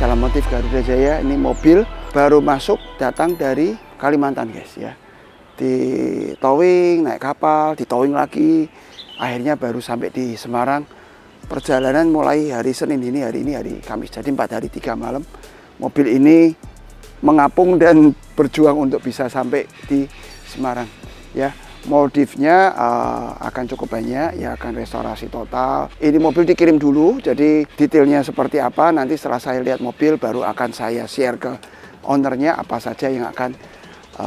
Salam Motif Garuda Jaya. Ini mobil baru masuk datang dari Kalimantan guys ya. Di towing, naik kapal, di towing lagi. Akhirnya baru sampai di Semarang. Perjalanan mulai hari Senin ini, hari Kamis. Jadi 4 hari 3 malam. Mobil ini mengapung dan berjuang untuk bisa sampai di Semarang ya. Modifnya akan cukup banyak ya, akan restorasi total. Ini mobil dikirim dulu, jadi detailnya seperti apa nanti setelah saya lihat mobil baru akan saya share ke ownernya apa saja yang akan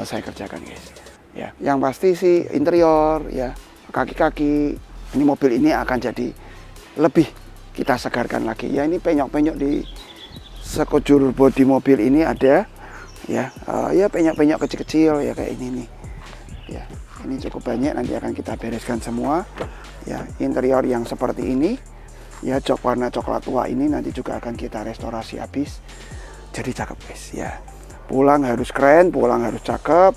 saya kerjakan guys ya. Yang pasti sih interior ya, kaki-kaki ini mobil ini akan jadi lebih kita segarkan lagi ya. Ini penyok-penyok di sekujur bodi mobil ini ada ya, ya penyok-penyok kecil-kecil ya kayak ini nih ya. Ini cukup banyak, nanti akan kita bereskan semua ya. Interior yang seperti ini ya, jok warna coklat tua ini nanti juga akan kita restorasi habis. Jadi cakep guys ya. Pulang harus keren, pulang harus cakep,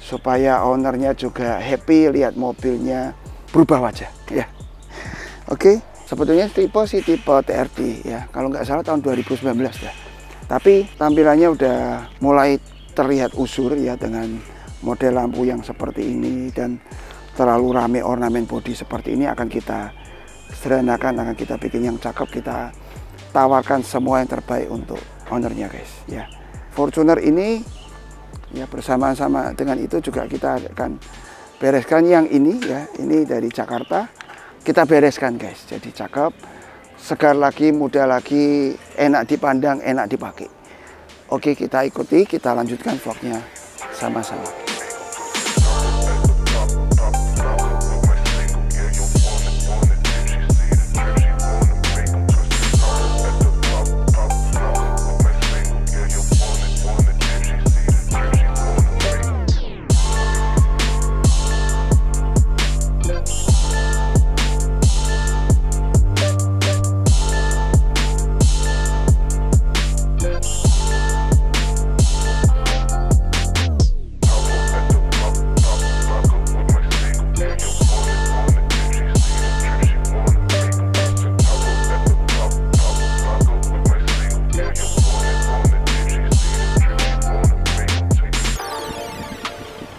supaya ownernya juga happy lihat mobilnya berubah wajah ya. Oke, sebetulnya tipe TRD ya, kalau nggak salah tahun 2019 ya. Tapi tampilannya udah mulai terlihat usur ya, dengan model lampu yang seperti ini dan terlalu rame ornamen bodi seperti ini akan kita sederhanakan, akan kita bikin yang cakep, kita tawarkan semua yang terbaik untuk ownernya guys ya. Fortuner ini ya bersama-sama dengan itu juga kita akan bereskan yang ini ya, ini dari Jakarta kita bereskan guys, jadi cakep, segar lagi, muda lagi, enak dipandang, enak dipakai. Oke, kita ikuti, kita lanjutkan vlognya sama-sama.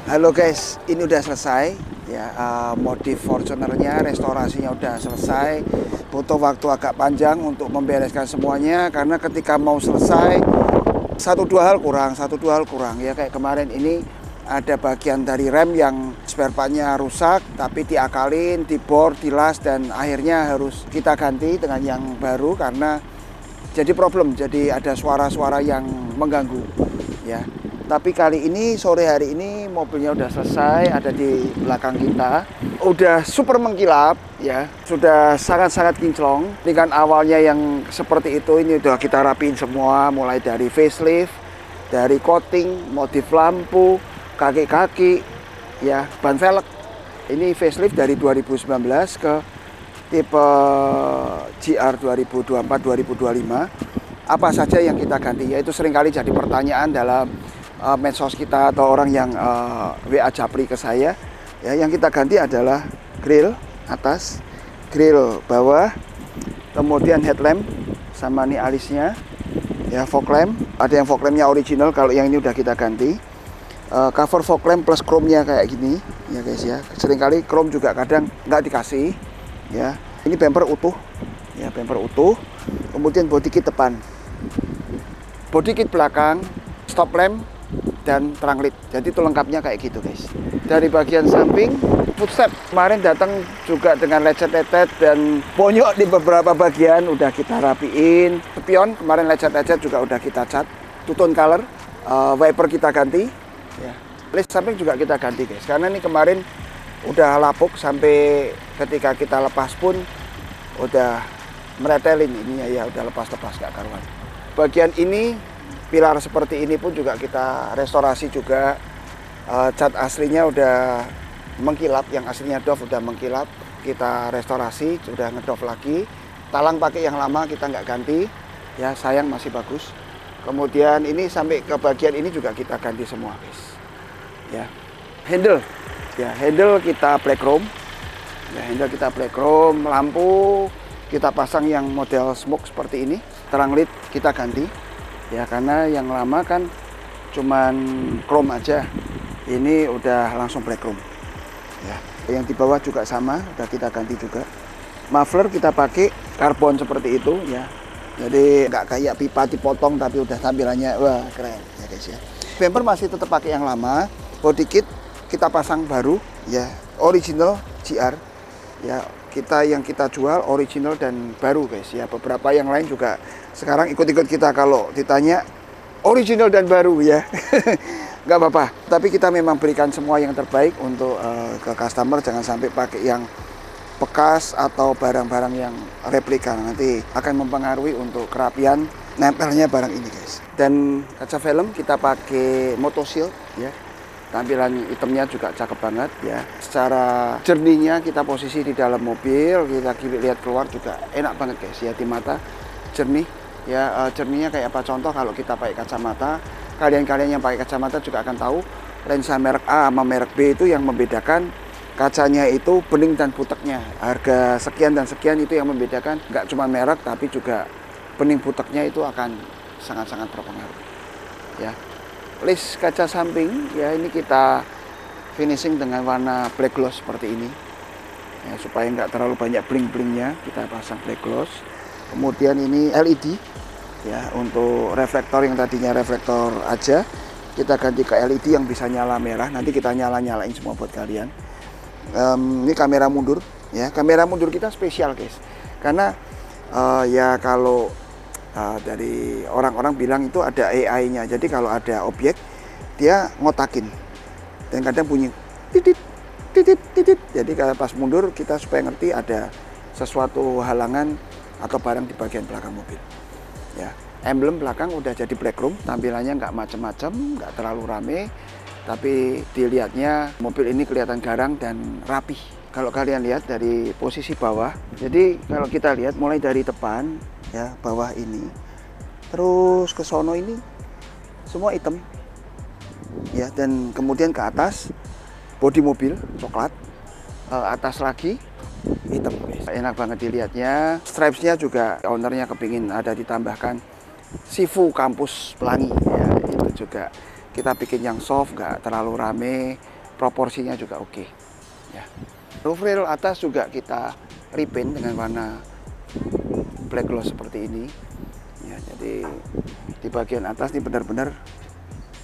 Halo guys, ini udah selesai ya, modif Fortunernya, restorasinya udah selesai. Butuh waktu agak panjang untuk membereskan semuanya karena ketika mau selesai satu dua hal kurang ya. Kayak kemarin ini ada bagian dari rem yang spare partnya rusak, tapi diakalin, dibor, dilas, dan akhirnya harus kita ganti dengan yang baru karena jadi problem, jadi ada suara-suara yang mengganggu ya. Tapi kali ini, sore hari ini mobilnya udah selesai, ada di belakang kita. Udah super mengkilap ya, sudah sangat-sangat kinclong. Dengan awalnya yang seperti itu, ini udah kita rapiin semua, mulai dari facelift, dari coating, motif lampu, kaki-kaki, ya, ban velg. Ini facelift dari 2019 ke tipe GR 2024-2025. Apa saja yang kita ganti, yaitu seringkali jadi pertanyaan dalam medsos kita atau orang yang WA japri ke saya ya. Yang kita ganti adalah grill atas, grill bawah, kemudian headlamp sama ini alisnya ya, fog lamp. Ada yang fog lampnya original, kalau yang ini udah kita ganti. Cover fog lamp plus chrome-nya kayak gini ya guys ya. Seringkali chrome juga kadang nggak dikasih ya. Ini bumper utuh ya, bumper utuh. Kemudian body kit depan, body kit belakang, stop lamp dan terang led. Jadi itu lengkapnya kayak gitu guys. Dari bagian samping, footstep kemarin datang juga dengan lecet-lecet dan bonyok di beberapa bagian udah kita rapiin. Spion kemarin lecet-lecet juga udah kita cat, two tone color. Wiper kita ganti ya. List samping juga kita ganti guys, karena ini kemarin udah lapuk sampai ketika kita lepas pun udah meretelin ini ya, udah lepas-lepas gak karuan. Bagian ini pilar seperti ini pun juga kita restorasi juga. Cat aslinya udah mengkilap, yang aslinya doff udah mengkilap, kita restorasi, sudah ngedoff lagi. Talang pakai yang lama, kita nggak ganti ya, sayang masih bagus. Kemudian ini sampai ke bagian ini juga kita ganti semua guys ya. Handle ya, handle kita black chrome ya, handle kita black chrome. Lampu kita pasang yang model smoke seperti ini. Terang led kita ganti ya, karena yang lama kan cuman chrome aja, ini udah langsung black chrome ya. Yang di bawah juga sama, udah kita ganti juga. Muffler kita pakai karbon seperti itu ya, jadi nggak kayak pipa dipotong tapi udah tampilannya wah keren ya guys ya. Bumper masih tetap pakai yang lama, body kit kita pasang baru ya, original GR ya. Yang kita jual original dan baru guys ya. Beberapa yang lain juga sekarang ikut-ikut kita kalau ditanya original dan baru ya. Nggak apa-apa, tapi kita memang berikan semua yang terbaik untuk ke customer. Jangan sampai pakai yang bekas atau barang-barang yang replika, nanti akan mempengaruhi untuk kerapian nempelnya barang ini guys. Dan kaca film kita pakai Motoshield ya. Tampilan hitamnya juga cakep banget ya. Secara jernihnya kita posisi di dalam mobil, kita lihat keluar juga enak banget guys ya, di mata jernih ya. Jernihnya kayak apa, contoh kalau kita pakai kacamata, kalian-kalian yang pakai kacamata juga akan tahu lensa merek A sama merek B itu yang membedakan kacanya itu bening dan buteknya. Harga sekian dan sekian itu yang membedakan, nggak cuma merek tapi juga bening buteknya itu akan sangat-sangat berpengaruh ya. List kaca samping ya, ini kita finishing dengan warna black gloss seperti ini ya, supaya nggak terlalu banyak bling-blingnya, kita pasang black gloss. Kemudian ini LED ya, untuk reflektor yang tadinya reflektor aja kita ganti ke LED yang bisa nyala merah. Nanti kita nyalain semua buat kalian. Ini kamera mundur ya, kamera mundur kita spesial guys, karena ya kalau dari orang-orang bilang itu ada AI-nya. Jadi kalau ada objek dia ngotakin dan kadang bunyi titit titit titit. Jadi kalau pas mundur kita supaya ngerti ada sesuatu halangan atau barang di bagian belakang mobil ya. Emblem belakang udah jadi black chrome, tampilannya nggak macem-macem, nggak terlalu rame, tapi dilihatnya mobil ini kelihatan garang dan rapih. Kalau kalian lihat dari posisi bawah, jadi kalau kita lihat mulai dari depan ya, bawah ini terus ke sono ini semua hitam ya, dan kemudian ke atas bodi mobil coklat, atas lagi hitam. Enak banget dilihatnya. Stripesnya juga ownernya kepingin ada ditambahkan Sifu Kampus Pelangi ya, itu juga kita bikin yang soft, nggak terlalu rame, proporsinya juga oke ya. Roof rail atas juga kita repaint dengan warna black gloss seperti ini ya. Jadi di bagian atas ini benar-benar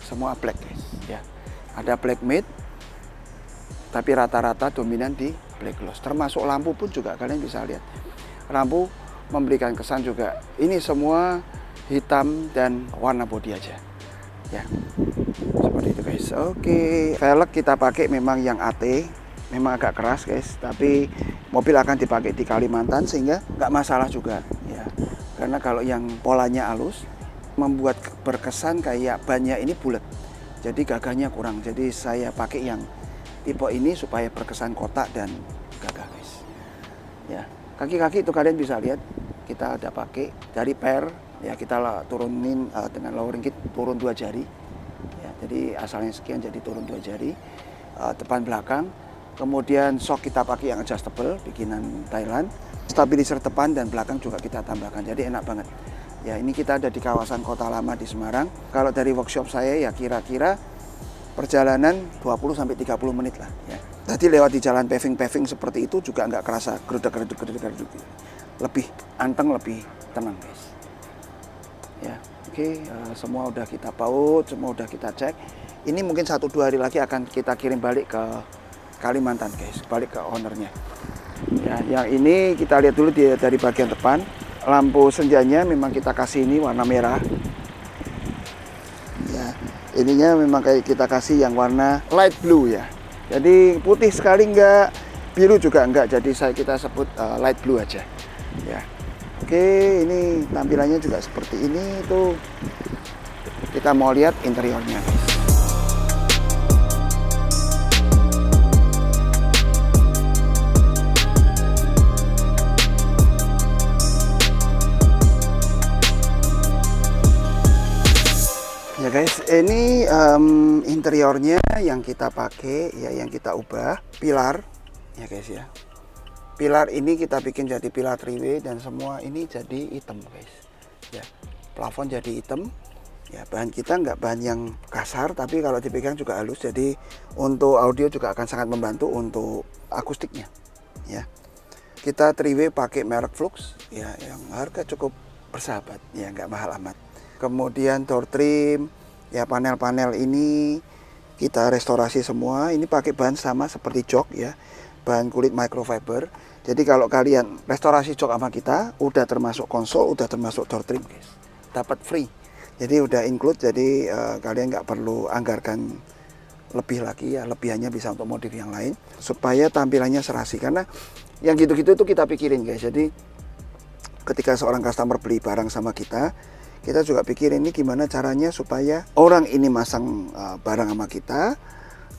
semua black guys ya. Ada black matte tapi rata-rata dominan di black gloss. Termasuk lampu pun juga kalian bisa lihat, lampu memberikan kesan juga ini semua hitam dan warna bodi aja ya, seperti itu guys. Oke, velg kita pakai memang yang AT, memang agak keras guys, tapi mobil akan dipakai di Kalimantan sehingga nggak masalah juga ya. Karena kalau yang polanya halus membuat berkesan kayak bannya ini bulat, jadi gagahnya kurang. Jadi saya pakai yang tipe ini supaya berkesan kotak dan gagah guys ya. Kaki-kaki itu kalian bisa lihat kita ada pakai dari per ya, kita turunin dengan lowering kit turun 2 jari ya. Jadi asalnya sekian jadi turun 2 jari, depan belakang. Kemudian shock kita pakai yang adjustable bikinan Thailand. Stabilizer depan dan belakang juga kita tambahkan, jadi enak banget ya. Ini kita ada di kawasan Kota Lama di Semarang. Kalau dari workshop saya ya kira-kira perjalanan 20-30 menit lah ya. Tadi lewat di jalan paving seperti itu juga nggak kerasa geruduk, lebih anteng, lebih tenang guys ya. Oke, semua udah kita paut, semua udah kita cek. Ini mungkin 1-2 hari lagi akan kita kirim balik ke Kalimantan guys, balik ke ownernya ya. Yang ini kita lihat dulu dari bagian depan. Lampu senjanya memang kita kasih ini warna merah ya. Ininya memang kayak kita kasih yang warna light blue ya. Jadi putih sekali enggak, biru juga enggak. Jadi kita sebut light blue aja ya. Oke, ini tampilannya juga seperti ini tuh. Kita mau lihat interiornya guys. Ya guys, ini interiornya yang kita pakai ya, yang kita ubah pilar ya guys ya. Pilar ini kita bikin jadi pilar 3W dan semua ini jadi hitam guys ya. Plafon jadi hitam, Ya, bahan kita nggak bahan yang kasar, tapi kalau dipegang juga halus. Jadi untuk audio juga akan sangat membantu untuk akustiknya. Ya, kita 3W pakai merek Flux, ya, yang harga cukup bersahabat, ya, nggak mahal amat. Kemudian door trim, ya, panel-panel ini kita restorasi semua. Ini pakai bahan sama seperti jok, ya, bahan kulit microfiber. Jadi kalau kalian restorasi jok sama kita, udah termasuk konsol, udah termasuk door trim, guys, dapat free. Jadi udah include, jadi kalian nggak perlu anggarkan lebih lagi, ya, lebihannya bisa untuk modif yang lain supaya tampilannya serasi. Karena yang gitu-gitu itu kita pikirin, guys. Jadi ketika seorang customer beli barang sama kita juga pikirin ini gimana caranya supaya orang ini masang barang sama kita,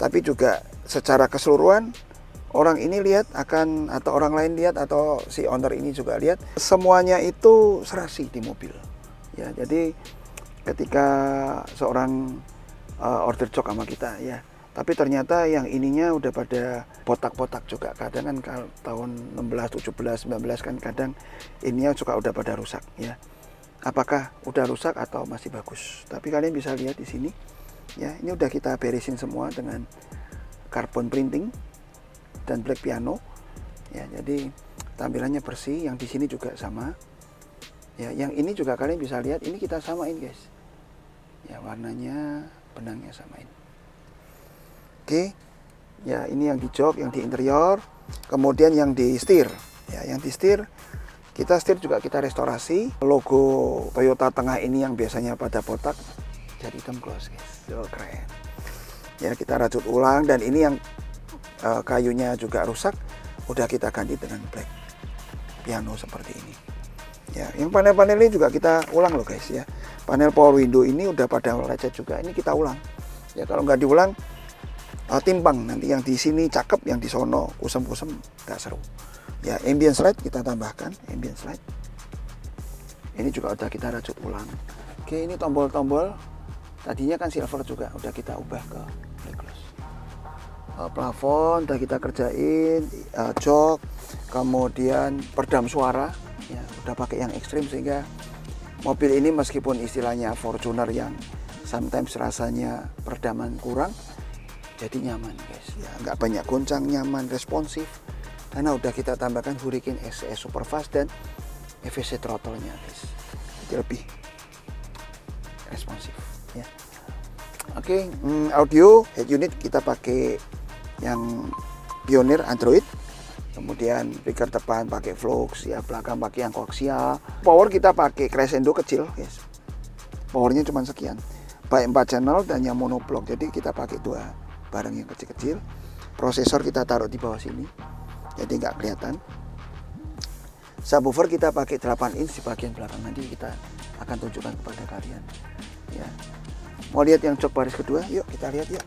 tapi juga secara keseluruhan orang ini lihat akan, atau orang lain lihat, atau si owner ini juga lihat, semuanya itu serasi di mobil. Ya, jadi ketika seorang order jok sama kita, ya, tapi ternyata yang ininya udah pada botak-botak juga. Kadang kan kalau tahun 16, 17, 19 kan kadang ininya juga udah pada rusak, ya. Apakah udah rusak atau masih bagus? Tapi kalian bisa lihat di sini, ya, ini udah kita beresin semua dengan carbon printing dan black piano, ya. Jadi tampilannya bersih. Yang di sini juga sama, ya. Yang ini juga kalian bisa lihat, ini kita samain, guys. Ya, warnanya, benangnya samain. Oke, ya, ini yang di jok, yang di interior. Kemudian yang di setir, ya, yang di setir kita setir juga kita restorasi. Logo Toyota tengah ini yang biasanya pada botak jadi hitam gloss, guys. Oh, keren. Ya, kita rajut ulang, dan ini yang kayunya juga rusak, udah kita ganti dengan black piano seperti ini. Ya, yang panel-panel ini juga kita ulang loh, guys, ya. Panel power window ini udah pada lecet juga, ini kita ulang. Ya, kalau nggak diulang timpang, nanti yang di sini cakep, yang di sono kusem-kusem, nggak seru. Ya, ambient slide kita tambahkan, ambient slide. Ini juga udah kita rajut ulang. Oke, ini tombol-tombol tadinya kan silver juga, udah kita ubah ke black gloss. Plafon udah kita kerjain, jok, kemudian peredam suara, ya, udah pakai yang ekstrim sehingga mobil ini meskipun istilahnya Fortuner yang sometimes rasanya peredaman kurang, jadi nyaman, guys. Ya, nggak banyak goncang, nyaman, responsif. Karena udah kita tambahkan Hurricane SCS Superfast dan EVC throttle-nya, guys. Jadi lebih responsif, ya. Oke, audio head unit kita pakai yang Pioneer Android. Kemudian speaker depan pakai Flux, ya, belakang pakai yang koaksial. Power kita pakai crescendo kecil, guys. Powernya cuma sekian. Baik 4 channel dan yang monoblock. Jadi kita pakai 2 barang yang kecil-kecil. Prosesor kita taruh di bawah sini, jadi nggak kelihatan. Subwoofer kita pakai 8 inch di bagian belakang, nanti kita akan tunjukkan kepada kalian. Ya. Mau lihat yang jok baris kedua? Yuk kita lihat, yuk.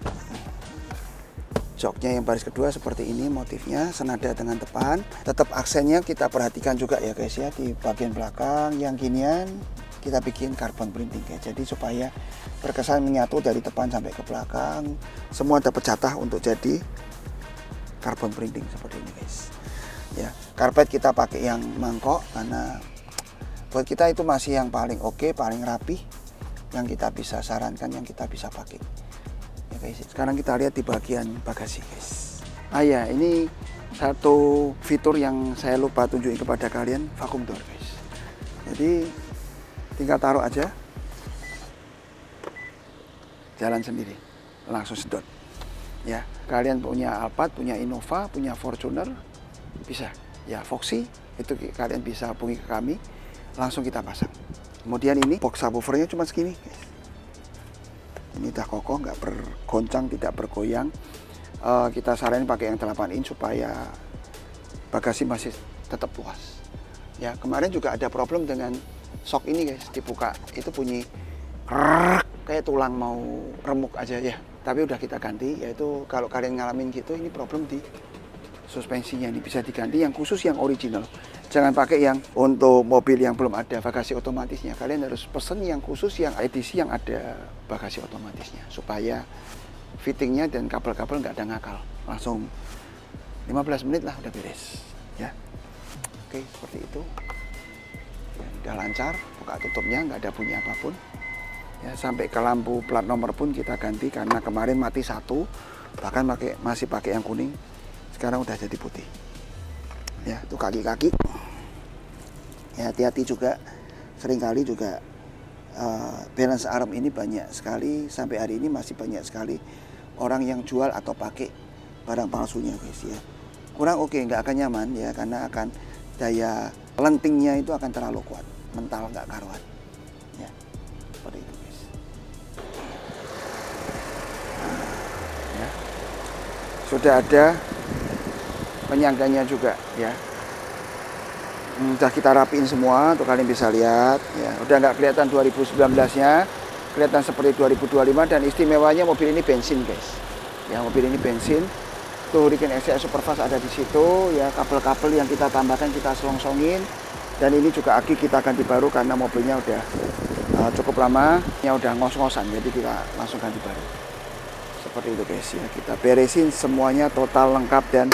Joknya yang baris kedua seperti ini motifnya, senada dengan depan. Tetap aksennya kita perhatikan juga, ya, guys, ya, di bagian belakang. Yang ginian kita bikin carbon printing, guys. Jadi supaya berkesan menyatu dari depan sampai ke belakang. Semua dapat jatah untuk jadi carbon printing seperti ini, guys. Ya, karpet kita pakai yang mangkok karena buat kita itu masih yang paling oke, paling rapi, yang kita bisa sarankan, yang kita bisa pakai. Ya, guys. Sekarang kita lihat di bagian bagasi, guys. Ya, ini satu fitur yang saya lupa tunjukin kepada kalian, vacuum door, guys. Jadi tinggal taruh aja, jalan sendiri, langsung sedot. Ya, kalian punya Alphard, punya Innova, punya Fortuner, bisa. Ya, Foxy itu kalian bisa hubungi ke kami, langsung kita pasang. Kemudian ini box subwoofernya cuma segini, guys. Ini udah kokoh, nggak bergoncang, tidak bergoyang. Kita saranin pakai yang 8 inch supaya bagasi masih tetap luas. Ya, kemarin juga ada problem dengan shock ini, guys. Dibuka itu bunyi kayak tulang mau remuk aja, ya. Tapi udah kita ganti, yaitu kalau kalian ngalamin gitu, ini problem di suspensinya. Ini bisa diganti yang khusus, yang original. Jangan pakai yang untuk mobil yang belum ada bagasi otomatisnya. Kalian harus pesen yang khusus, yang edisi yang ada bagasi otomatisnya, supaya fittingnya dan kabel-kabel nggak ada ngakal. Langsung 15 menit lah udah beres, ya. Oke, seperti itu. Ya, udah lancar, buka tutupnya nggak ada bunyi apapun. Ya, sampai ke lampu plat nomor pun kita ganti karena kemarin mati satu, bahkan masih pakai yang kuning, sekarang udah jadi putih. Ya, itu kaki-kaki. Ya, hati-hati juga, seringkali juga balance arm ini banyak sekali, sampai hari ini masih banyak sekali orang yang jual atau pakai barang palsunya guys ya. Kurang oke, nggak akan nyaman ya, karena akan daya lentingnya itu akan terlalu kuat, mental nggak karuan. Ya, seperti itu guys. Ya. Sudah ada penyangganya juga ya. Udah kita rapiin semua, tuh kalian bisa lihat ya. Udah nggak kelihatan 2019-nya, kelihatan seperti 2025. Dan istimewanya mobil ini bensin guys ya, mobil ini bensin. Tuh Hurricane SCS Superfast ada di situ ya, kabel-kabel yang kita tambahkan kita selongsongin. Dan ini juga aki kita ganti baru karena mobilnya udah cukup lama ya, udah ngos-ngosan, jadi kita langsung ganti baru. Seperti itu guys ya, kita beresin semuanya total lengkap dan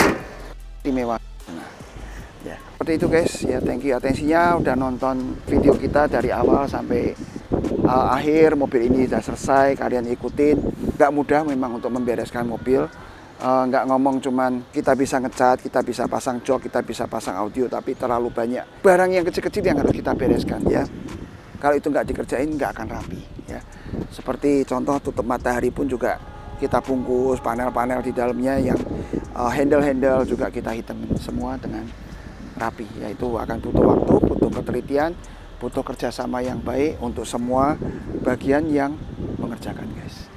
istimewa. Nah, ya seperti itu guys ya. Thank you atensinya udah nonton video kita dari awal sampai akhir. Mobil ini sudah selesai, kalian ikutin. Gak mudah memang untuk membereskan mobil. Nggak ngomong cuman kita bisa ngecat, kita bisa pasang jok, kita bisa pasang audio, tapi terlalu banyak barang yang kecil-kecil yang harus kita bereskan ya. Kalau itu nggak dikerjain nggak akan rapi ya. Seperti contoh tutup matahari pun juga kita bungkus, panel-panel di dalamnya yang handle-handle juga kita hitamin semua dengan rapi ya. Itu akan butuh waktu, butuh ketelitian, butuh kerjasama yang baik untuk semua bagian yang mengerjakan guys.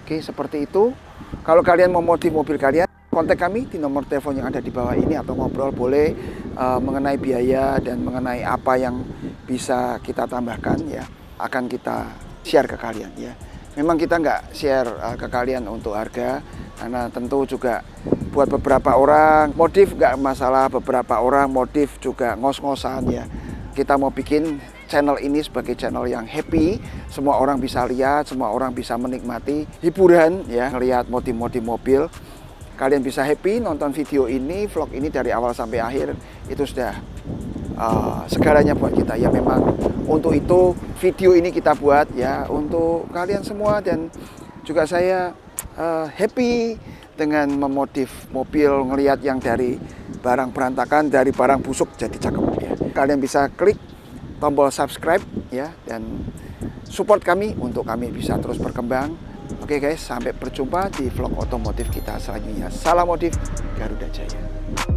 Oke, seperti itu. Kalau kalian mau modif mobil kalian, kontak kami di nomor telepon yang ada di bawah ini, atau ngobrol boleh mengenai biaya dan mengenai apa yang bisa kita tambahkan ya, akan kita share ke kalian ya. Memang kita nggak share ke kalian untuk harga, karena tentu juga buat beberapa orang modif nggak masalah, beberapa orang modif juga ngos-ngosan ya. Kita mau bikin channel ini sebagai channel yang happy, semua orang bisa lihat, semua orang bisa menikmati hiburan ya, ngelihat modif-modif mobil. Kalian bisa happy nonton video ini, vlog ini dari awal sampai akhir, itu sudah segalanya buat kita ya. Memang untuk itu video ini kita buat ya, untuk kalian semua, dan juga saya happy dengan memodif mobil, ngelihat yang dari barang berantakan, dari barang busuk jadi cakep ya. Kalian bisa klik tombol subscribe ya, dan support kami untuk kami bisa terus berkembang. Oke guys, sampai berjumpa di vlog otomotif kita selanjutnya. Salam modif Garuda Jaya.